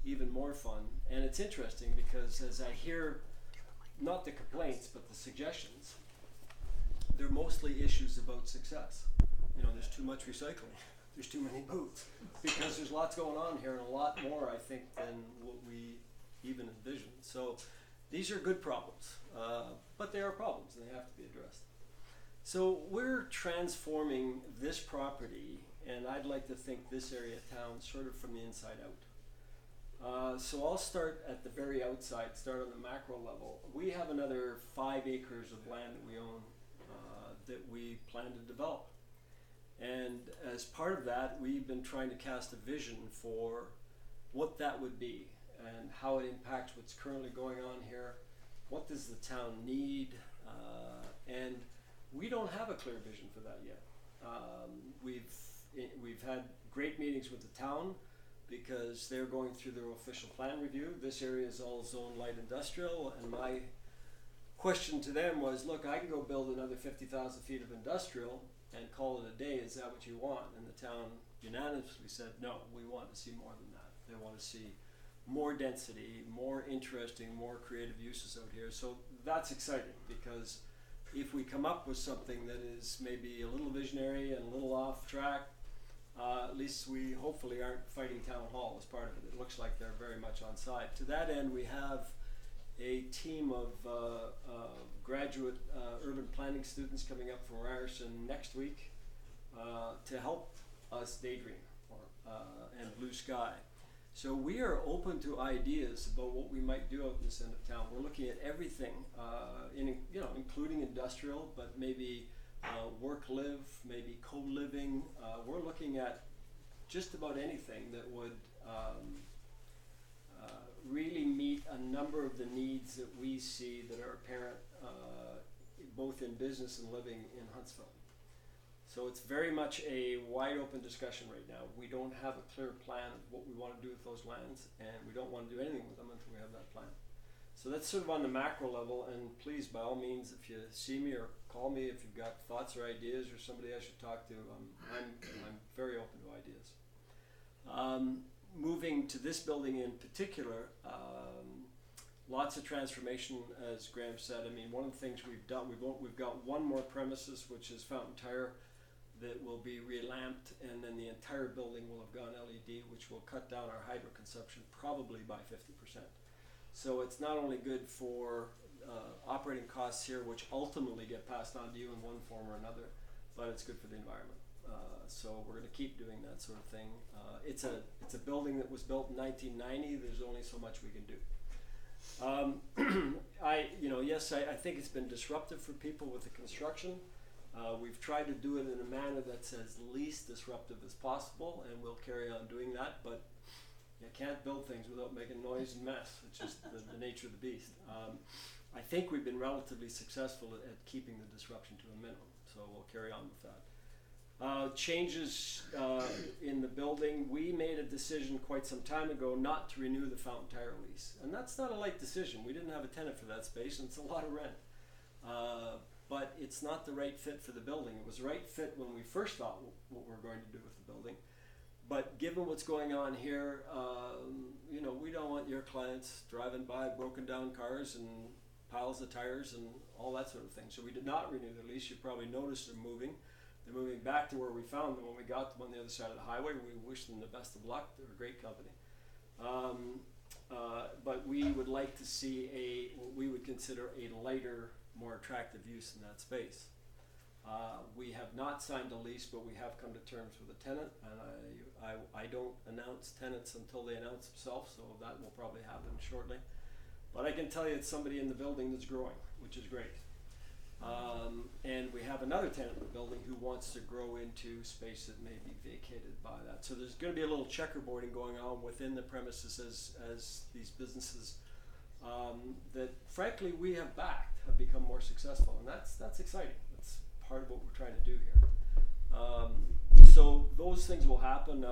even more fun. And it's interesting because as I hear not the complaints but the suggestions, they're mostly issues about success. There's too much recycling, there's too many booths, because there's lots going on here and a lot more, I think, than what we even envisioned. So these are good problems, but they are problems and they have to be addressed. So we're transforming this property, and I'd like to think this area of town sort of from the inside out. So I'll start at the very outside, start on the macro level. We have another 5 acres of land that we own that we plan to develop. And as part of that, we've been trying to cast a vision for what that would be and how it impacts what's currently going on here. What does the town need? And we don't have a clear vision for that yet. We've had great meetings with the town because they're going through their official plan review. This area is all zone light industrial, and my question to them was, look, I can go build another 50,000 feet of industrial and call it a day. Is that what you want? And the town unanimously said, no, we want to see more than that. They want to see more density, more interesting, more creative uses out here. So that's exciting, because if we come up with something that is maybe a little visionary and a little off track, at least we hopefully aren't fighting town hall as part of it. It looks like they're very much on side. To that end, we have a team of graduate urban planning students coming up from Ryerson next week to help us daydream and blue sky. So we are open to ideas about what we might do out in this end of town. We're looking at everything, including industrial, but maybe work-live, maybe co-living. We're looking at just about anything that would really meet a number of the needs that we see that are apparent both in business and living in Huntsville. So it's very much a wide open discussion right now. We don't have a clear plan of what we want to do with those lands, and we don't want to do anything with them until we have that plan. So that's sort of on the macro level, and please, by all means, if you see me or call me if you've got thoughts or ideas or somebody I should talk to, I'm very open to ideas. Moving to this building in particular, lots of transformation, as Graham said. I mean, one of the things we've done, we've got one more premises, which is Fountain Tire, that will be relamped, and then the entire building will have gone LED, which will cut down our hydro consumption probably by 50%. So it's not only good for operating costs here, which ultimately get passed on to you in one form or another, but it's good for the environment. So we're going to keep doing that sort of thing. It's a building that was built in 1990. There's only so much we can do. I think it's been disruptive for people with the construction. We've tried to do it in a manner that's as least disruptive as possible, and we'll carry on doing that, but you can't build things without making noise and mess. It's just the nature of the beast. I think we've been relatively successful at keeping the disruption to a minimum, so we'll carry on with that. Changes in the building. We made a decision quite some time ago not to renew the Fountain Tire lease, and that's not a light decision. We didn't have a tenant for that space, and it's a lot of rent. But it's not the right fit for the building. It was the right fit when we first thought what we're going to do with the building. But given what's going on here, we don't want your clients driving by broken down cars and piles of tires and all that sort of thing. So we did not renew the lease. You probably noticed they're moving. They're moving back to where we found them when we got them on the other side of the highway. We wish them the best of luck. They're a great company. But we would like to see what we would consider a lighter, more attractive use in that space. We have not signed a lease, but we have come to terms with a tenant, and I don't announce tenants until they announce themselves, so that will probably happen shortly. But I can tell you it's somebody in the building that's growing, which is great. And we have another tenant in the building who wants to grow into space that may be vacated by that. So there's going to be a little checkerboarding going on within the premises as these businesses that frankly we have backed have become more successful, and that's exciting. That's part of what we're trying to do here. So those things will happen.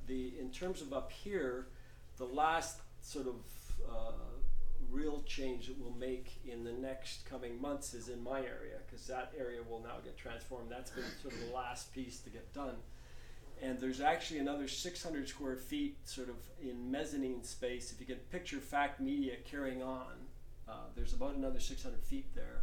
In terms of up here, the last sort of real change that we'll make in the next coming months is in my area, because that area will now get transformed. That's been sort of the last piece to get done. And there's actually another 600 square feet sort of in mezzanine space. If you can picture Fact Media carrying on, there's about another 600 feet there,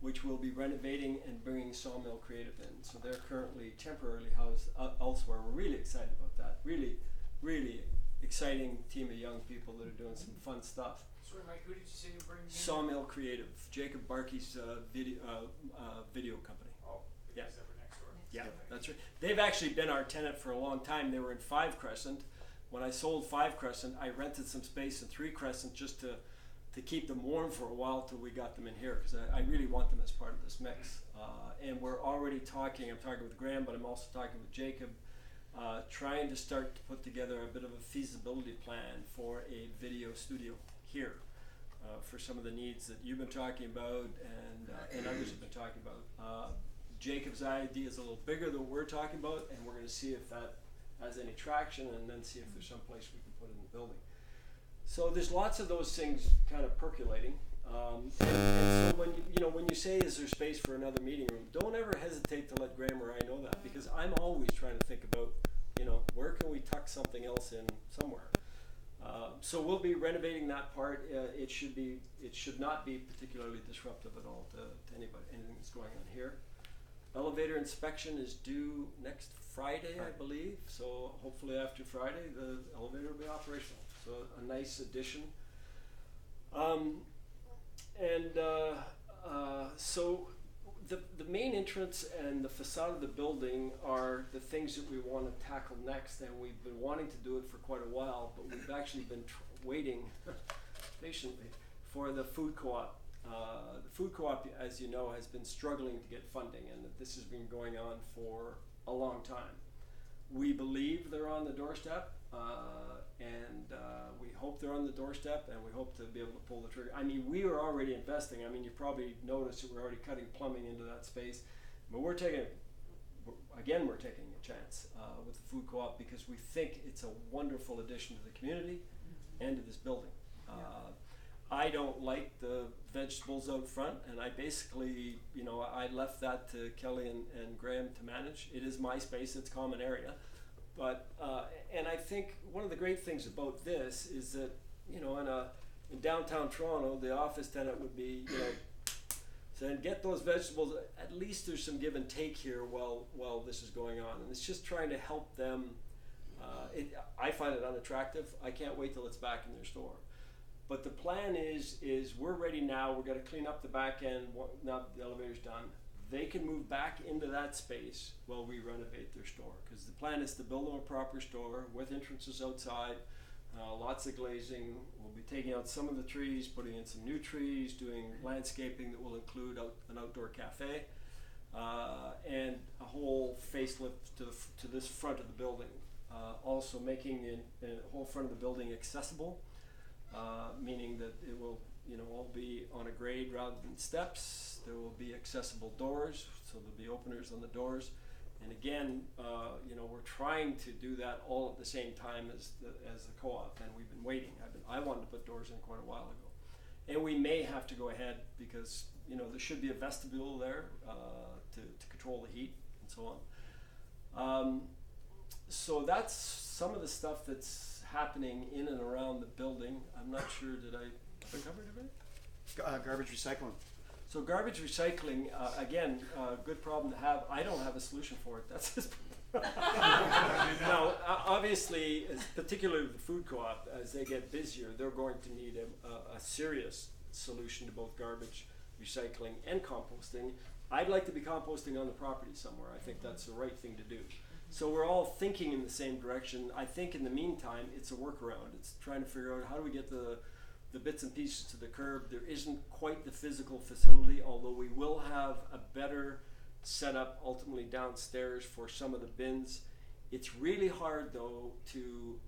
which we'll be renovating and bringing Sawmill Creative in. So they're currently temporarily housed elsewhere. We're really excited about that. Really, really exciting team of young people that are doing some fun stuff. Sorry, Mike, who did you say you're bringing in? Sawmill Creative, Jacob Barkey's video company. Oh, Yeah. because they were next door. Yeah, that's right. They've actually been our tenant for a long time. They were in 5 Crescent. When I sold 5 Crescent, I rented some space in 3 Crescent just to keep them warm for a while till we got them in here, because I really want them as part of this mix. And we're already talking, I'm talking with Graham, but I'm also talking with Jacob, trying to start to put together a bit of a feasibility plan for a video studio here. For some of the needs that you've been talking about and others have been talking about. Jacob's idea is a little bigger than what we're talking about, and we're going to see if that has any traction, and then see if there's some place we can put it in the building. So there's lots of those things kind of percolating, and so when you say is there space for another meeting room, don't ever hesitate to let Graham or I know that, because I'm always trying to think about where can we tuck something else in somewhere. So we'll be renovating that part. It should not be particularly disruptive at all to anybody, anything that's going on here. Elevator inspection is due next Friday, I believe. So hopefully after Friday, the elevator will be operational. So a nice addition. So the main entrance and the facade of the building are the things that we want to tackle next, and we've been wanting to do it for quite a while, but we've actually been waiting patiently for the food co-op. The food co-op, as you know, has been struggling to get funding, and this has been going on for a long time. We believe they're on the doorstep, and we hope they're on the doorstep, and we hope to be able to pull the trigger. I mean, we are already investing. I mean, you probably noticed that we're already cutting plumbing into that space, but we're taking a chance with the food co-op, because we think it's a wonderful addition to the community and to this building. I don't like the vegetables out front, and I basically, I left that to Kelly and Graham to manage. It is my space, it's common area. But, and I think one of the great things about this is that, in downtown Toronto, the office tenant would be, saying, get those vegetables, at least there's some give and take here while this is going on. And it's just trying to help them. I find it unattractive. I can't wait till it's back in their store. But the plan is we're ready now. We're going to clean up the back end now that the elevator's done. They can move back into that space while we renovate their store. Because the plan is to build them a proper store with entrances outside, lots of glazing. We'll be taking out some of the trees, putting in some new trees, doing landscaping that will include an outdoor cafe, and a whole facelift to this front of the building. Also making the whole front of the building accessible. Meaning that it will, all be on a grade rather than steps. There will be accessible doors, so there'll be openers on the doors. And again, we're trying to do that all at the same time as the co-op, and we've been waiting. I wanted to put doors in quite a while ago, and we may have to go ahead because there should be a vestibule there to control the heat and so on. So that's some of the stuff that's happening in and around the building. I'm not sure, have I covered everything? Garbage recycling. So garbage recycling, again, good problem to have. I don't have a solution for it. That's his Now, obviously, particularly the food co-op, as they get busier, they're going to need a serious solution to both garbage recycling and composting. I'd like to be composting on the property somewhere. I think that's the right thing to do. So we're all thinking in the same direction. I think in the meantime, it's a workaround. It's trying to figure out how do we get the bits and pieces to the curb. There isn't quite the physical facility, although we will have a better setup ultimately downstairs for some of the bins. It's really hard though to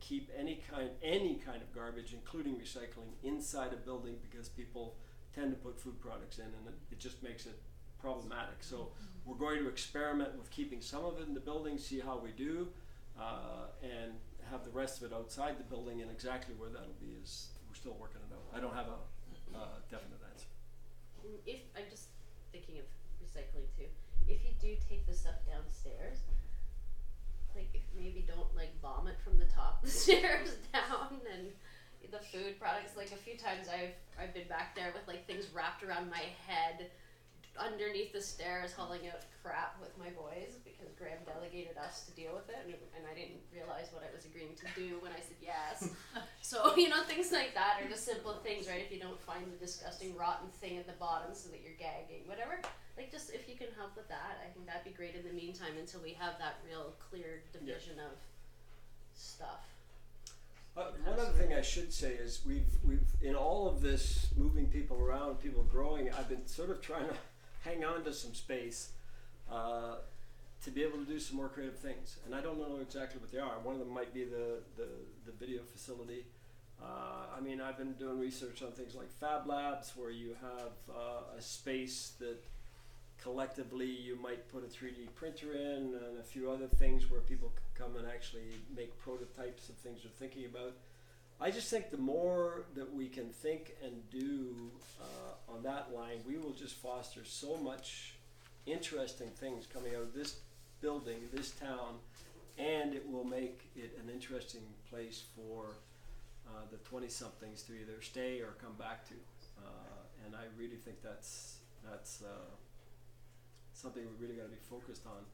keep any kind of garbage, including recycling, inside a building because people tend to put food products in, and it just makes it problematic. So we're going to experiment with keeping some of it in the building, see how we do, and have the rest of it outside the building, and exactly where that'll be is we're still working it out. I don't have a definite answer. If I'm just thinking of recycling too, if you do take the stuff downstairs, like if maybe don't like vomit from the top of the stairs down, and the food products. Like a few times I've been back there with like things wrapped around my head underneath the stairs hauling out crap with my boys because Graham delegated us to deal with it, and I didn't realize what I was agreeing to do when I said yes. So, you know, things like that are just simple things, right? If you don't find the disgusting rotten thing at the bottom so that you're gagging, whatever, like just if you can help with that, I think that'd be great in the meantime until we have that real clear division of stuff. One other thing I should say is we've in all of this moving people around, people growing, I've been sort of trying to hang on to some space to be able to do some more creative things, and I don't know exactly what they are. One of them might be the video facility. I mean, I've been doing research on things like Fab Labs, where you have a space that collectively you might put a 3D printer in, and a few other things where people can come and actually make prototypes of things they're thinking about. I just think the more that we can think and do on that line, we will just foster so much interesting things coming out of this building, this town, and it will make it an interesting place for the 20-somethings to either stay or come back to. And I really think that's something we really got to be focused on.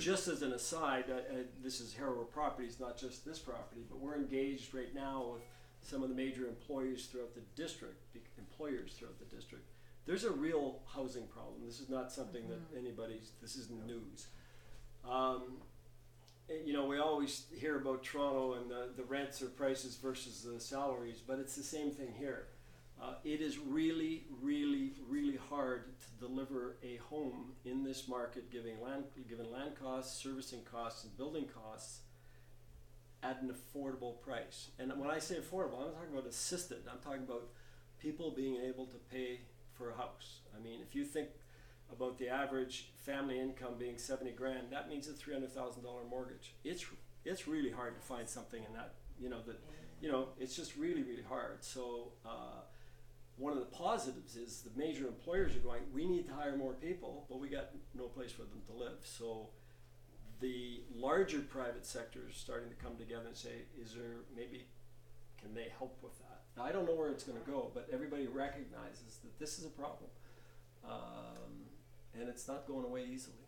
Just as an aside, this is Harrower Properties, not just this property, but we're engaged right now with some of the major employers throughout the district. There's a real housing problem. This is not something that this isn't news. You know, we always hear about Toronto and the rents or prices versus the salaries, but it's the same thing here. It is really, really, really hard to deliver a home in this market, given land costs, servicing costs, and building costs at an affordable price. And when I say affordable, I'm not talking about assisted. I'm talking about people being able to pay for a house. I mean, if you think about the average family income being 70 grand, that means a $300,000 mortgage. It's really hard to find something in that, it's just really, really hard. So one of the positives is the major employers are going, we need to hire more people, but we got no place for them to live. So the larger private sector is starting to come together and say, can they help with that? Now, I don't know where it's going to go, but everybody recognizes that this is a problem. And it's not going away easily.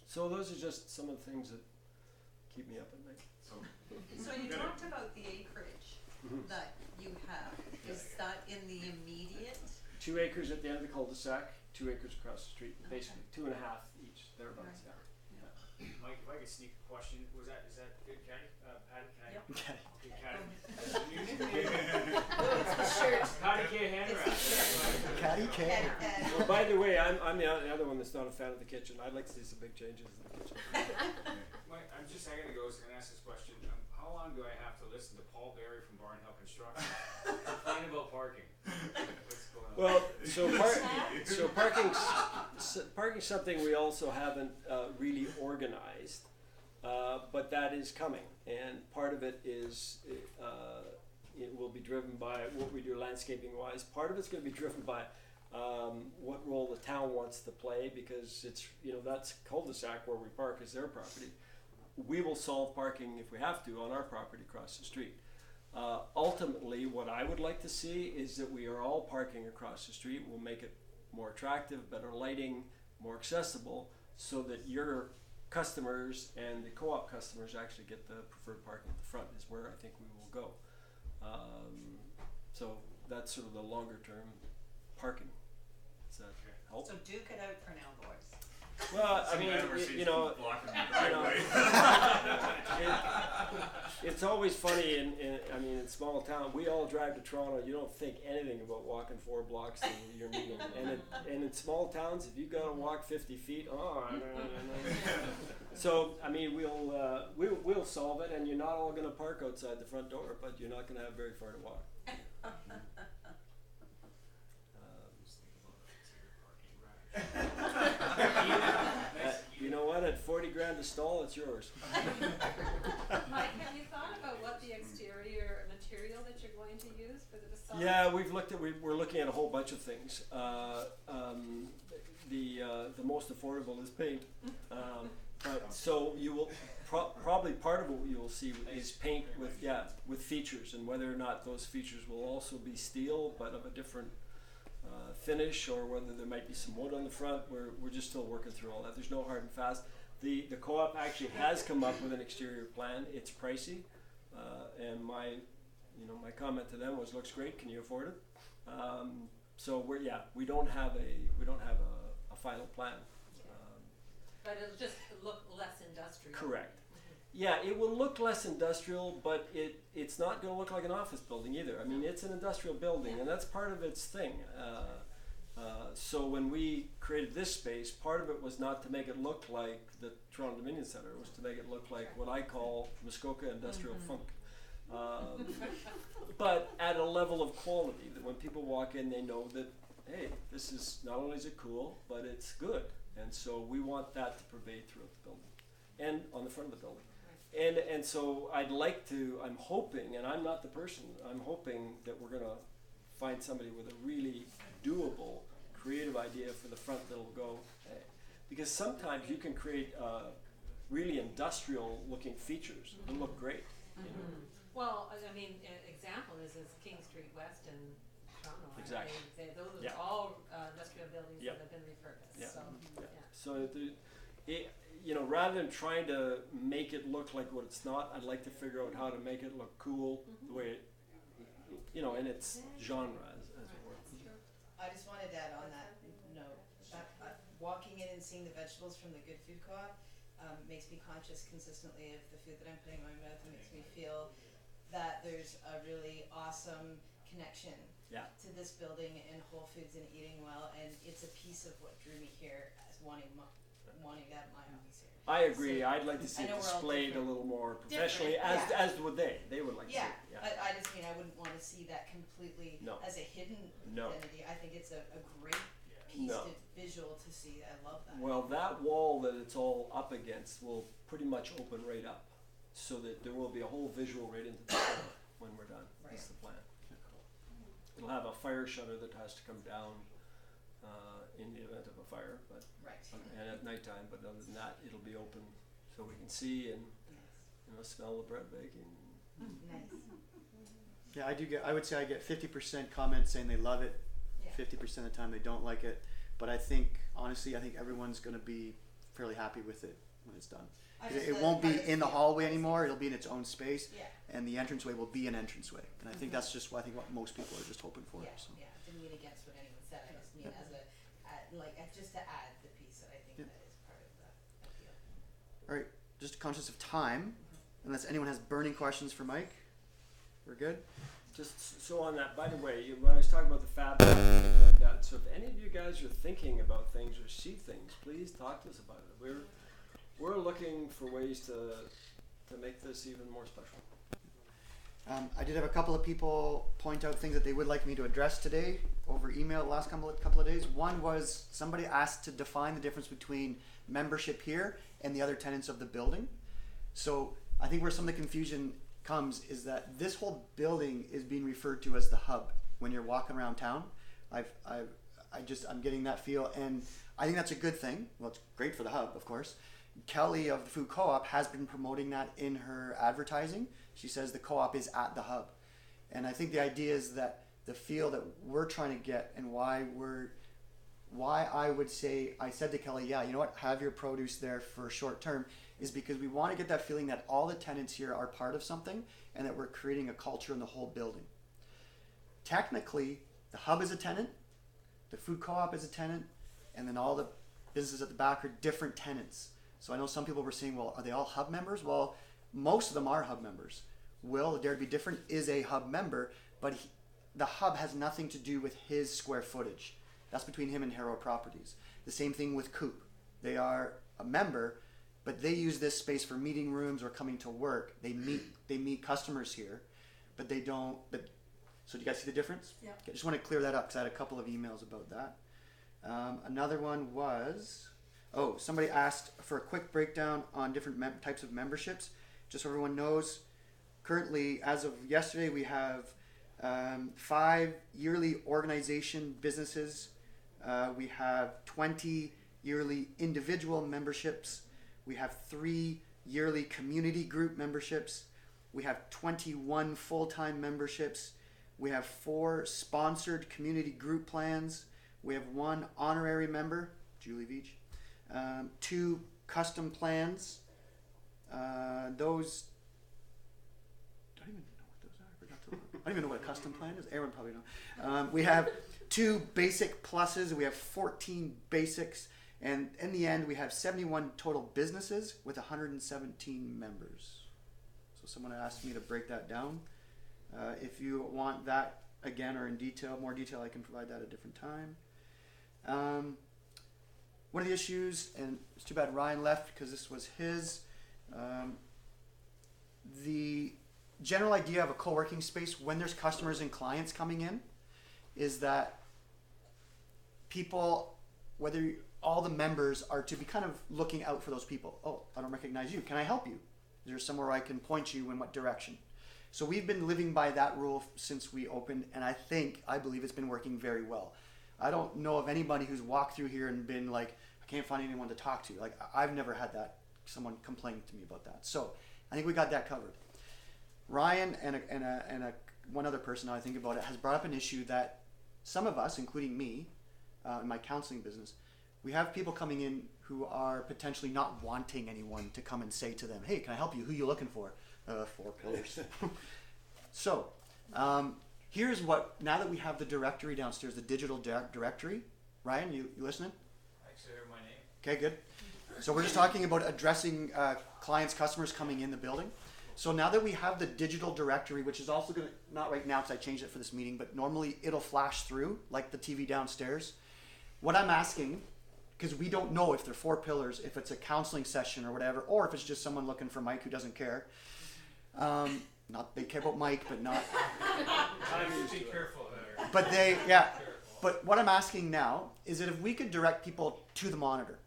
So those are just some of the things that keep me up at night. So you talked about the acreage that you have. Is that in the immediate? 2 acres at the end of the cul-de-sac, 2 acres across the street, basically 2.5 each, thereabouts. Right. Yeah. Mike, if I could sneak a question, is that good, Patty? Patty, can I? Yep. Okay. Okay, Patty. Oh, it's the shirt. Patty can't hand wrap. Caddy can. Well, by the way, I'm the other one that's not a fan of the kitchen. I'd like to see some big changes in the kitchen. Mike, I'm just a second ago was going to ask this question. How long do I have to listen to Paul Berry from Barn Hill Construction complain about parking? What's going on? Well, parking's something we also haven't really organized, but that is coming, and part of it is it will be driven by what we do landscaping wise. Part of it's going to be driven by what role the town wants to play, because it's that's cul-de-sac where we park is their property. We will solve parking if we have to on our property across the street. Ultimately, what I would like to see is that we are all parking across the street. We'll make it more attractive, better lighting, more accessible, so that your customers and the co-op customers actually get the preferred parking at the front is where I think we will go. So that's sort of the longer term parking. Does that help? So duke it out for now, boys. Well, I mean, it's always funny in small town. We all drive to Toronto. You don't think anything about walking 4 blocks to your meeting. And in small towns, if you got to walk 50 feet, So I mean, we'll solve it, and you're not all going to park outside the front door, but you're not going to have very far to walk. You know what? At 40 grand a stall, it's yours. Mike, have you thought about what the exterior material that you're going to use for the facade? Yeah, we're looking at a whole bunch of things. The most affordable is paint. But so you will probably part of what you will see is paint with features, and whether or not those features will also be steel but of a different finish, or whether there might be some wood on the front. We're just still working through all that. There's no hard and fast. The co-op actually has come up with an exterior plan. It's pricey, and my comment to them was, looks great. Can you afford it? So we don't have a final plan. But it'll just look less industrial. Correct. Yeah, it will look less industrial, but it's not going to look like an office building either. I mean, it's an industrial building, and that's part of its thing. So when we created this space, part of it was not to make it look like the Toronto Dominion Centre. It was to make it look like what I call Muskoka industrial funk. But at a level of quality that when people walk in, they know that, hey, this is, not only is it cool, but it's good. And so we want that to pervade throughout the building and on the front of the building. And so I'm hoping, and I'm not the person, I'm hoping that we're going to find somebody with a really doable, creative idea for the front that'll go, hey. Because sometimes you can create really industrial looking features that look great. You know? Well, I mean, an example is King Street West in Toronto. Exactly. Those Yeah. are all industrial buildings Yeah. that have been repurposed. Yeah. So, Yeah. So rather than trying to make it look like what it's not, I'd like to figure out how to make it look cool the way it, in its genre as it were. I just wanted to add on that note, walking in and seeing the vegetables from the Good Food Co-op makes me conscious consistently of the food that I'm putting in my mouth, and makes me feel that there's a really awesome connection to this building and Whole Foods and eating well, and it's a piece of what drew me here as wanting to have my office here. I agree. So, I'd like to see I it know we're all displayed a different. little more professionally, Different, as would they. They would like to see it. Yeah. I just mean I wouldn't want to see that completely No. as a hidden No. identity. I think it's a great piece No. to visual to see. I love that. Well, that wall that it's all up against will pretty much open right up, so that there will be a whole visual right into the floor when we're done. That's the plan. It'll have a fire shutter that has to come down in the event of a fire, but and at nighttime. But other than that, it'll be open so we can see and smell the bread baking. Nice. Yeah, I would say I get 50% comments saying they love it, Yeah. 50% of the time they don't like it. But honestly, I think everyone's going to be fairly happy with it when it's done. It won't be in the hallway anymore. It'll be in its own space, Yeah. and the entranceway will be an entranceway. And I think that's just what most people are just hoping for. Yeah, So. yeah. Didn't mean against what anyone said. I just mean as just to add the piece that I think that is part of the appeal. All right, just conscious of time, unless anyone has burning questions for Mike, we're good. Just so on that, by the way, when I was talking about the fab and things like that, so if any of you guys are thinking about things or see things, please talk to us about it. We're looking for ways to make this even more special. I did have a couple of people point out things that they would like me to address today over email the last couple of days. One was somebody asked to define the difference between membership here and the other tenants of the building. So I think where some of the confusion comes is that this whole building is being referred to as the hub when you're walking around town. I'm getting that feel, and I think that's a good thing. Well, it's great for the hub, of course. Kelly of the Food Co-op has been promoting that in her advertising. She says the co-op is at the hub. And I think the idea is that the feel that we're trying to get, and why I would say, I said to Kelly, yeah, you know what, have your produce there for short term, is because we want to get that feeling that all the tenants here are part of something and that we're creating a culture in the whole building. Technically, the hub is a tenant, the Food Co-op is a tenant, and then all the businesses at the back are different tenants. So I know some people were saying, well, are they all hub members? Well, most of them are hub members. Will, Dare to Be Different, is a hub member, but the hub has nothing to do with his square footage. That's between him and Harrow Properties. The same thing with Coop. They are a member, but they use this space for meeting rooms or coming to work. They meet customers here, but they don't. So do you guys see the difference? Yeah. I just want to clear that up because I had a couple of emails about that. Another one was, somebody asked for a quick breakdown on different types of memberships. Just so everyone knows, currently, as of yesterday, we have 5 yearly organization businesses. We have 20 yearly individual memberships. We have 3 yearly community group memberships. We have 21 full-time memberships. We have 4 sponsored community group plans. We have 1 honorary member, Julie Veach. 2 custom plans. Those, I don't even know what those are. I forgot to look. I don't even know what a custom plan is. Aaron probably knows. We have 2 basic pluses. We have 14 basics. And in the end, we have 71 total businesses with 117 members. So someone asked me to break that down. If you want that again or in detail, more detail, I can provide that at a different time. One of the issues, and it's too bad Ryan left because this was his, the general idea of a co-working space when there's customers and clients coming in is that people, whether all the members are to be kind of looking out for those people. Oh, I don't recognize you. Can I help you? Is there somewhere I can point you in what direction? So we've been living by that rule since we opened, and I believe it's been working very well. I don't know of anybody who's walked through here and been like, I can't find anyone to talk to. Like, I've never had that, someone complain to me about that. So I think we got that covered. Ryan and one other person, now I think about it, has brought up an issue that some of us, including me, in my counseling business, we have people coming in who are potentially not wanting anyone to come and say to them, hey, can I help you? Who are you looking for? 4 pillars. So, here's what, now that we have the directory downstairs, the digital directory, Ryan, you listening? I actually heard my name. Okay, good. So we're just talking about addressing clients, customers coming in the building. So now that we have the digital directory, which is also going to, not right now because I changed it for this meeting, but normally it'll flash through like the TV downstairs. What I'm asking, because we don't know if they're 4 pillars, if it's a counseling session or whatever, or if it's just someone looking for Mike who doesn't care. Not they care about Mike, but not. Be careful there. But they, yeah. But what I'm asking now is that if we could direct people to the monitor.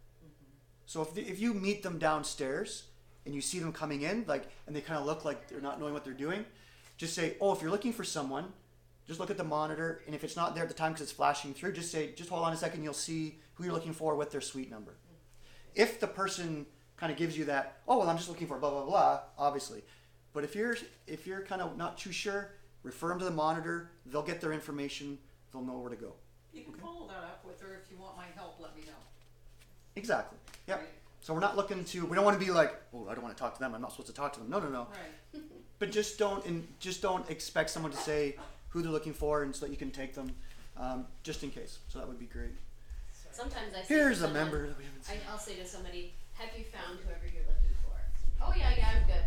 So if you meet them downstairs and you see them coming in, like, and they kind of look like they're not knowing what they're doing, just say, oh, if you're looking for someone, just look at the monitor, and if it's not there at the time because it's flashing through, just say, just hold on a second, you'll see who you're looking for with their suite number. If the person kind of gives you that, oh, well, I'm just looking for blah, blah, blah, obviously. But if you're kind of not too sure, refer them to the monitor, they'll get their information, they'll know where to go. You can follow that up with her if you want my help, let me know. Exactly. Yep. Right. So we're not looking to, we don't want to be like, oh, I don't want to talk to them, I'm not supposed to talk to them. No. Right. But just don't expect someone to say who they're looking for, and so that you can take them, just in case. So that would be great. Sometimes I say Here's to a someone, member that we haven't seen. I'll say to somebody, have you found whoever you're looking for? Oh yeah, I'm good.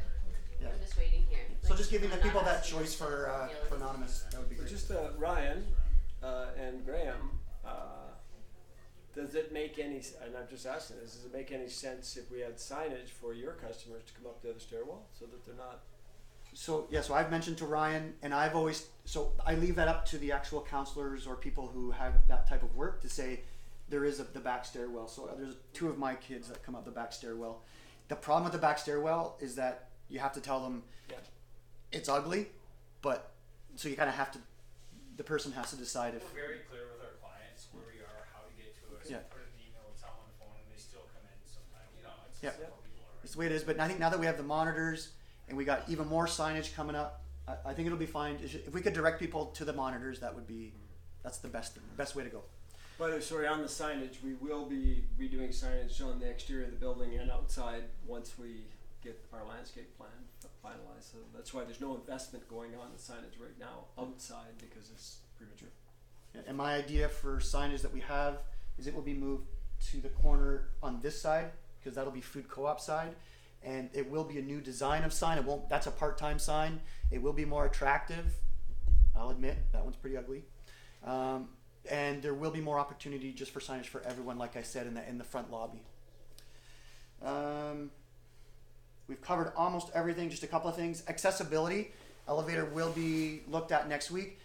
Yeah. I'm just waiting here. So Like, just giving the I'm not people that asking choice them for to feel like- anonymous, that would be But great. just Ryan and Graham, does it make any, and I'm just asking this, does it make any sense if we had signage for your customers to come up the other stairwell so that they're not? So I've mentioned to Ryan, and I leave that up to the actual counselors or people who have that type of work to say there is the back stairwell. So there's 2 of my kids that come up the back stairwell. The problem with the back stairwell is that you have to tell them it's ugly, but so you kind of have to, the person has to decide if. We're very clear with our clients where we are, how to get to us. Yeah. Put an email, tell them on the phone, and they still come in sometimes. You know, it's Yeah. just how people are. It's the way it is, but I think now that we have the monitors and we got even more signage coming up, I think it'll be fine. If we could direct people to the monitors, that's the best way to go. But sorry, on the signage, we will be redoing signage on the exterior of the building and outside once we get our landscape plan finalized. So that's why there's no investment going on the signage right now outside, because it's premature. Yeah, and my idea for signage that we have is it will be moved to the corner on this side, because that'll be food co-op side, and it will be a new design of sign. That's a part-time sign. It will be more attractive. I'll admit that one's pretty ugly. And there will be more opportunity just for signage for everyone, like I said, in the front lobby. We've covered almost everything, just a couple of things. Accessibility, elevator will be looked at next week.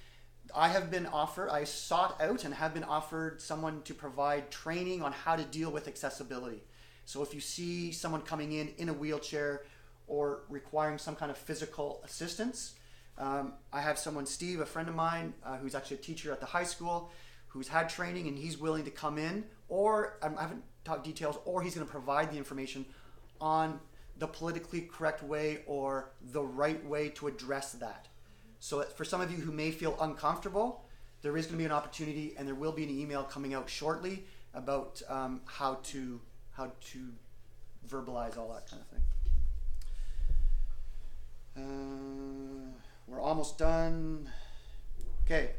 I sought out and have been offered someone to provide training on how to deal with accessibility. So if you see someone coming in a wheelchair or requiring some kind of physical assistance, I have someone, Steve, a friend of mine, who's actually a teacher at the high school, who's had training, and he's willing to come in, or I haven't talked details, or he's going to provide the information on the politically correct way or the right way to address that. So for some of you who may feel uncomfortable, there is going to be an opportunity, and there will be an email coming out shortly about how to verbalize all that kind of thing. We're almost done. Okay.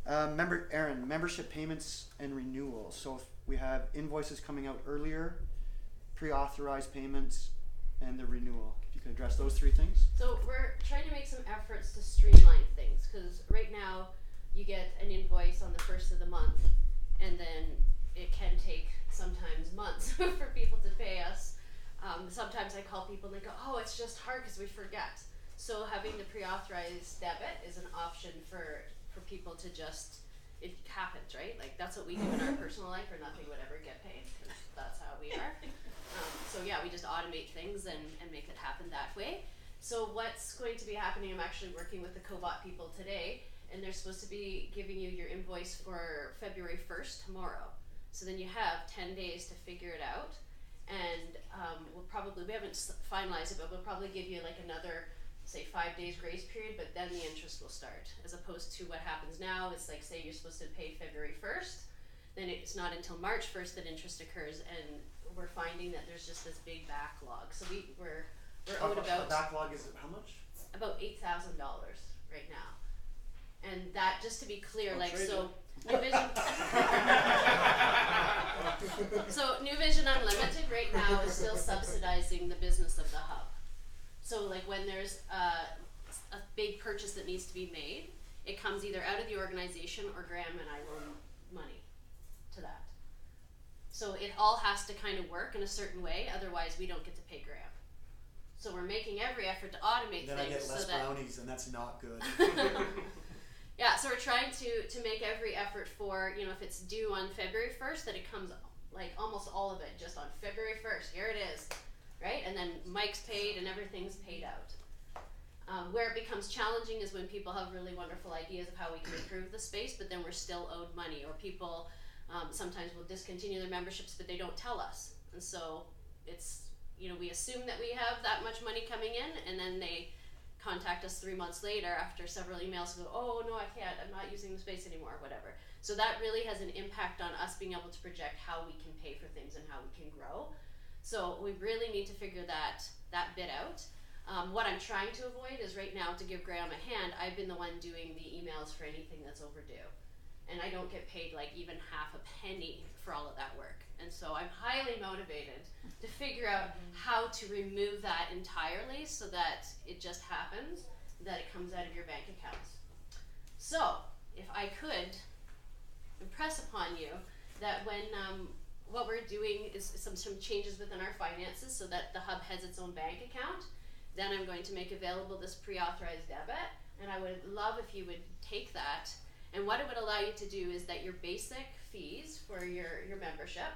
Aaron, membership payments and renewals. So if we have invoices coming out earlier, pre-authorized payments, and the renewal. If you can address those three things. So we're trying to make some efforts to streamline things, because right now you get an invoice on the first of the month, and then it can take sometimes months for people to pay us. Sometimes I call people and they go, oh, it's just hard because we forget. So having the pre-authorized debit is an option for people to just, it happens, right? Like that's what we do in our personal life, or nothing would ever get paid, because that's how we are. So yeah, we just automate things and make it happen that way. So what's going to be happening, I'm actually working with the Cobot people today, and they're supposed to be giving you your invoice for February 1st tomorrow. So then you have 10 days to figure it out. And we haven't finalized it, but we'll probably give you like another, say 5 days grace period, but then the interest will start. As opposed to what happens now, it's like, say you're supposed to pay February 1st, then it's not until March 1st that interest occurs, and we're finding that there's just this big backlog. So we're owed about, the backlog is how much? about $8,000 right now. And that, just to be clear, I'll like, trade so New Vision so New Vision Unlimited right now is still subsidizing the business of the hub. So like when there's a big purchase that needs to be made, it comes either out of the organization, or Graham and I loan money to that. So it all has to kind of work in a certain way, otherwise we don't get to pay Graham. So we're making every effort to automate Then things I get less so that brownies, and that's not good. yeah, so we're trying to make every effort for, you know, if it's due on February 1st, that it comes, like almost all of it just on February 1st. Here it is, right? And then Mike's paid and everything's paid out. Where it becomes challenging is when people have really wonderful ideas of how we can improve the space, but then we're still owed money, or people sometimes will discontinue their memberships, but they don't tell us. And so it's, you know, we assume that we have that much money coming in, and then they contact us 3 months later after several emails and go, oh no, I can't, I'm not using the space anymore, or whatever. So that really has an impact on us being able to project how we can pay for things and how we can grow. So we really need to figure that bit out. What I'm trying to avoid is right now, to give Graham a hand, I've been the one doing the emails for anything that's overdue. And I don't get paid like even half a penny for all of that work. And so I'm highly motivated to figure out how to remove that entirely, so that it just happens, that it comes out of your bank accounts. So if I could impress upon you that when what we're doing is some changes within our finances, so that the hub has its own bank account, then I'm going to make available this pre-authorized debit, and I would love if you would take that. And what it would allow you to do is that your basic fees for your membership,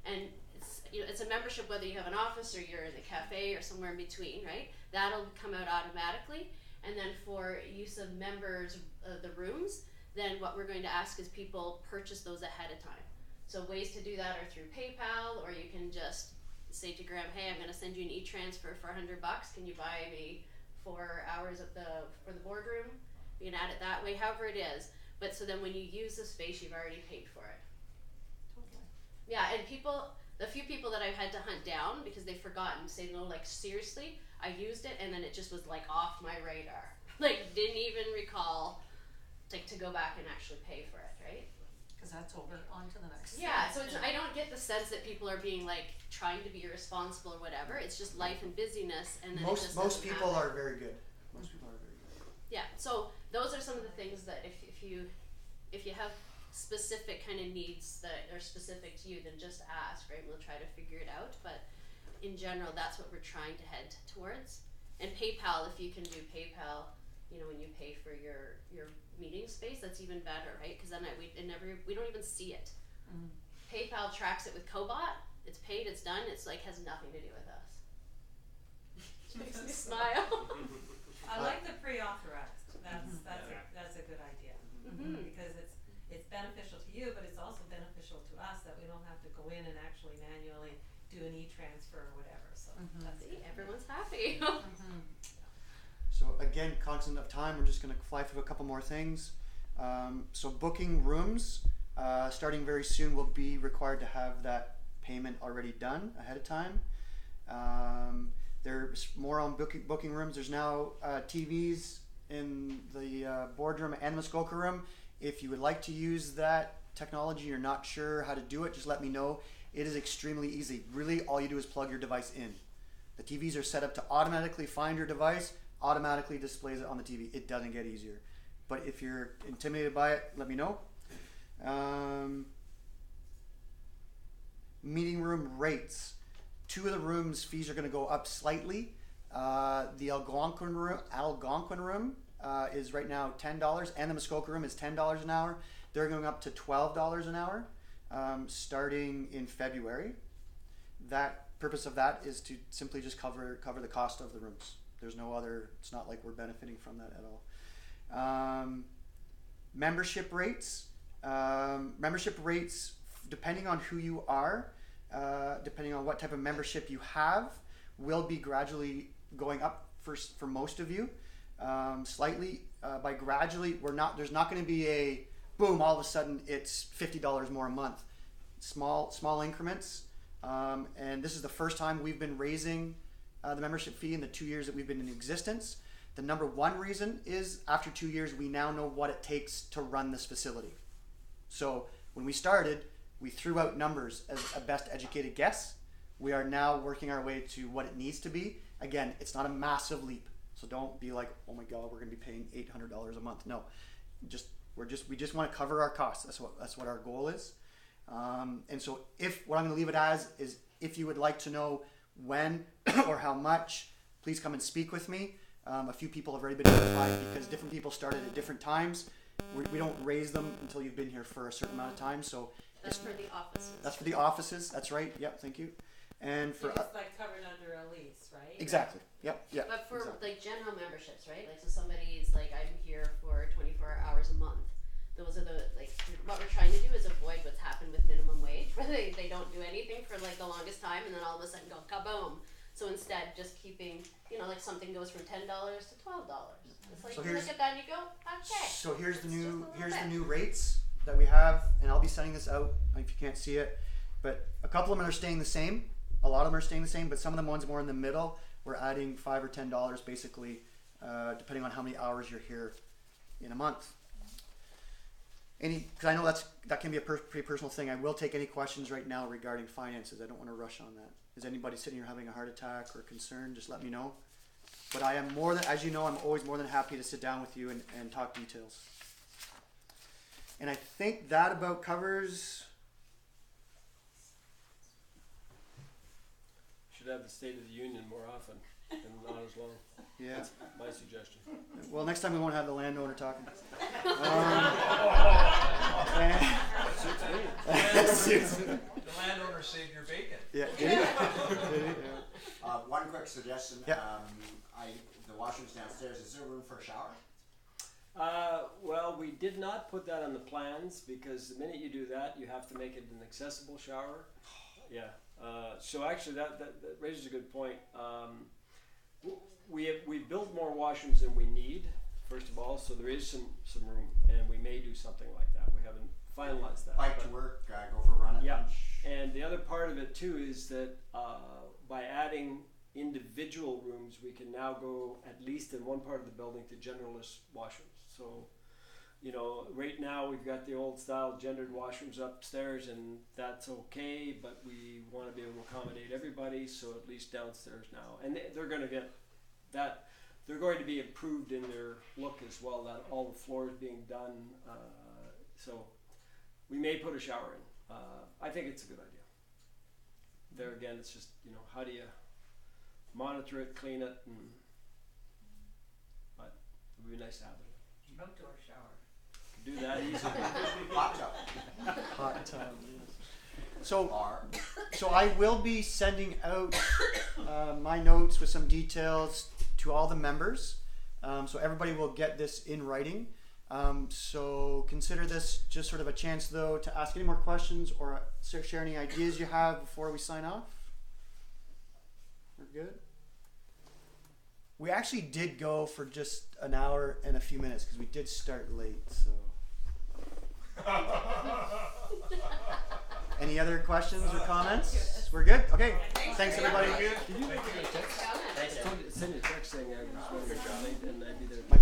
and it's, you know, it's a membership whether you have an office or you're in a cafe or somewhere in between, right? That'll come out automatically. And then for use of members, the rooms, then what we're going to ask is people purchase those ahead of time. So ways to do that are through PayPal, or you can just say to Graham, hey, I'm going to send you an e-transfer for $100. Can you buy me 4 hours for the boardroom? You can add it that way, however it is. But so then when you use the space, you've already paid for it. Totally. Yeah, and the few people that I've had to hunt down because they've forgotten, say, no, like seriously, I used it and then it just was like off my radar. Like didn't even recall like to go back and actually pay for it, right? Cause that's over, on to the next. Yeah, so it's, I don't get the sense that people are being like trying to be irresponsible or whatever. It's just life and busyness, and then it just Most doesn't people happen. are very good. Most people are very good. Yeah, so those are some of the things that if you have specific kind of needs that are specific to you, then just ask, right? We'll try to figure it out, but in general, that's what we're trying to head towards. And PayPal, if you can do PayPal, you know, when you pay for your meeting space, that's even better, right? Because then we don't even see it. Mm. PayPal tracks it with Cobot. It's paid, it's done. It's like has nothing to do with us. Makes me smile. I like the pre-authorized. That's a good idea. Mm-hmm. Because it's beneficial to you, but it's also beneficial to us that we don't have to go in and actually manually do an e-transfer or whatever. So cognizant of time, we're just going to fly through a couple more things. So booking rooms, starting very soon, will be required to have that payment already done ahead of time. There's more on booking rooms. There's now TVs in the boardroom and the Muskoka room. If you would like to use that technology, you're not sure how to do it, just let me know. It is extremely easy. Really, all you do is plug your device in. The TVs are set up to automatically find your device, automatically displays it on the TV. It doesn't get easier. But if you're intimidated by it, let me know. Meeting room rates. 2 of the rooms' fees are going to go up slightly. The Algonquin room is right now $10, and the Muskoka room is $10 an hour. They're going up to $12 an hour, starting in February. That purpose of that is to simply just cover the cost of the rooms. There's no other. It's not like we're benefiting from that at all. Membership rates. Membership rates, depending on who you are, depending on what type of membership you have, will be gradually going up for most of you. Slightly. By gradually, there's not going to be a boom, all of a sudden it's $50 more a month. Small increments. And this is the first time we've been raising the membership fee in the 2 years that we've been in existence. The number one reason is after 2 years, we now know what it takes to run this facility. So when we started, we threw out numbers as a best educated guess. We are now working our way to what it needs to be. Again, it's not a massive leap. So don't be like, oh my God, we're going to be paying $800 a month. No, we just want to cover our costs. That's what our goal is. And so what I'm going to leave it as is, if you would like to know when or how much, please come and speak with me. A few people have already been notified because different people started at different times. We don't raise them until you've been here for a certain amount of time. So That's for the offices. That's for the offices. That's right. Yep. Thank you. And for it's like covered under a lease, right? Exactly. Yep. Yeah. But for exactly. like general memberships, right? Like, so somebody's like, I'm here for 24 hours a month. Those are what we're trying to do is avoid what's happened with minimum wage, where they don't do anything for like the longest time and then all of a sudden go kaboom. So instead, just keeping, like something goes from $10 to $12. It's like, So you look at that and you go, okay. So here's the It's new just a little bit. new rates that we have, and I'll be sending this out if you can't see it. But a couple of them are staying the same. A lot of them are staying the same, but some of the ones more in the middle, we're adding $5 or $10 basically, depending on how many hours you're here in a month. Because I know that can be a pretty personal thing. I will take any questions right now regarding finances. I don't want to rush on that. Is anybody sitting here having a heart attack or concern? Just let me know. But I am as you know, I'm always more than happy to sit down with you and talk details. And I think that about covers. Should have the State of the Union more often and not as long. Yeah. That's my suggestion. Well, next time we won't have the landowner talking. The landowner saved your bacon. Yeah. Did he? Did he? Yeah. One quick suggestion. Yeah. The washrooms downstairs. Is there room for a shower? Well, we did not put that on the plans because the minute you do that, you have to make it an accessible shower. Yeah. So actually, that raises a good point. We've built more washrooms than we need, first of all, so there is some room, and we may do something like that. We haven't finalized that. Bike to work, go for a run at lunch. And the other part of it too is that by adding individual rooms, we can now go at least in one part of the building to genderless washrooms. So, right now we've got the old style gendered washrooms upstairs, and that's okay, but we want to be able to accommodate everybody, so at least downstairs now. And they're going to get that. They're going to be improved in their look as well, that all the floors being done. So we may put a shower in. I think it's a good idea. There again, it's just, how do you monitor it, clean it, but it would be nice to have it. Outdoor shower. Do that easily. Hot tub. Hot tub. So I will be sending out my notes with some details to all the members. So everybody will get this in writing. So consider this just sort of a chance, though, to ask any more questions or share any ideas you have before we sign off. We're good? We actually did go for just an hour and a few minutes because we did start late. So, any other questions or comments? We're good. Okay. Thanks everybody. Thank you.